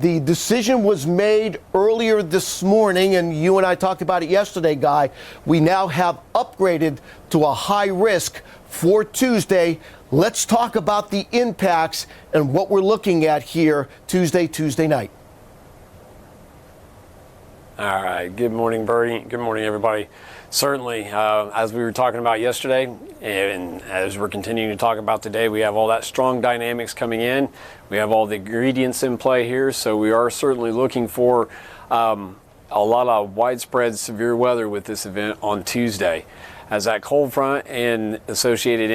The decision was made earlier this morning, and you and I talked about it yesterday, Guy. We now have upgraded to a high risk for Tuesday. Let's talk about the impacts and what we're looking at here Tuesday night. All right. Good morning, Bertie. Good morning, everybody. Certainly, as we were talking about yesterday, and as we're continuing to talk about today, we have all that strong dynamics coming in. We have all the ingredients in play here, so we are certainly looking for a lot of widespread severe weather with this event on Tuesday. As that cold front and associated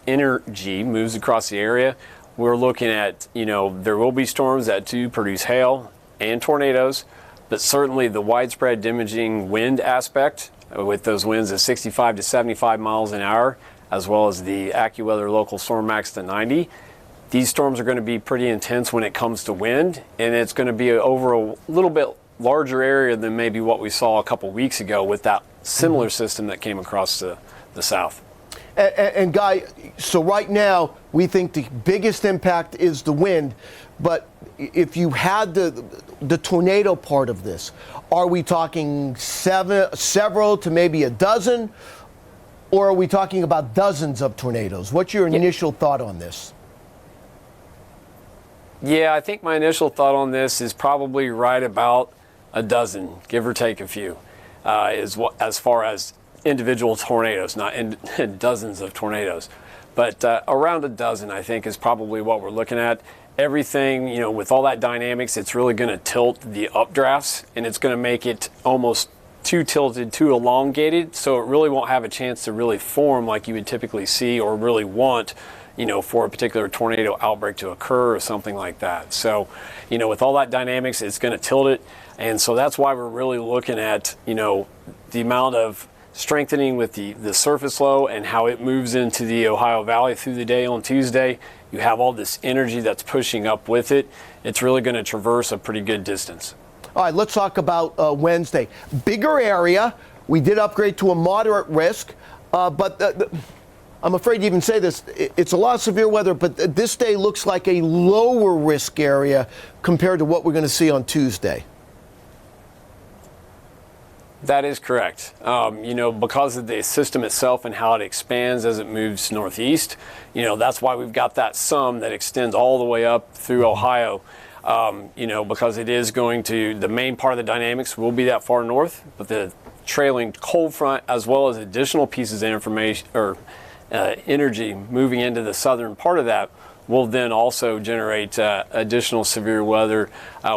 energy moves across the area, we're looking at, there will be storms that do produce hail and tornadoes, but certainly the widespread damaging wind aspect, with those winds at 65 to 75 miles an hour, as well as the AccuWeather local storm max to 90. These storms are going to be pretty intense when it comes to wind, and it's going to be over a little bit larger area than maybe what we saw a couple weeks ago with that similar system that came across the south. And Guy, so right now we think the biggest impact is the wind, but if you had the tornado part of this, are we talking several to maybe a dozen, or are we talking about dozens of tornadoes? What's your initial thought on this? Yeah, I think my initial thought on this is probably right about a dozen, give or take a few, as far as individual tornadoes, not in dozens of tornadoes. But around a dozen, I think, is probably what we're looking at. Everything, with all that dynamics, it's really going to tilt the updrafts, and it's going to make it almost too tilted, too elongated, so it really won't have a chance to really form like you would typically see or really want, for a particular tornado outbreak to occur or something like that. So, with all that dynamics, it's going to tilt it, and so that's why we're really looking at, the amount of strengthening with the surface low and how it moves into the Ohio Valley through the day on Tuesday. You have all this energy that's pushing up with it. It's really going to traverse a pretty good distance. All right, let's talk about Wednesday. Bigger area. We did upgrade to a moderate risk, but I'm afraid to even say this. It's a lot of severe weather, but this day looks like a lower risk area compared to what we're going to see on Tuesday. That is correct. Because of the system itself and how it expands as it moves northeast, that's why we've got that sum that extends all the way up through Ohio, because it is going to, the main part of the dynamics will be that far north, but the trailing cold front, as well as additional pieces of information or energy moving into the southern part of that, will then also generate additional severe weather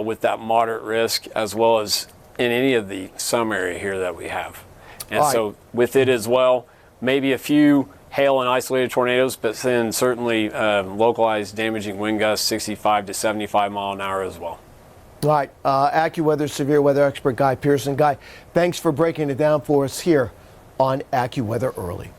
with that moderate risk, as well as in any of the sum area here that we have. And so with it as well, maybe a few hail and isolated tornadoes, but then certainly localized damaging wind gusts 65 to 75 mile an hour as well. All right, AccuWeather severe weather expert Guy Pearson. Guy, thanks for breaking it down for us here on AccuWeather Early.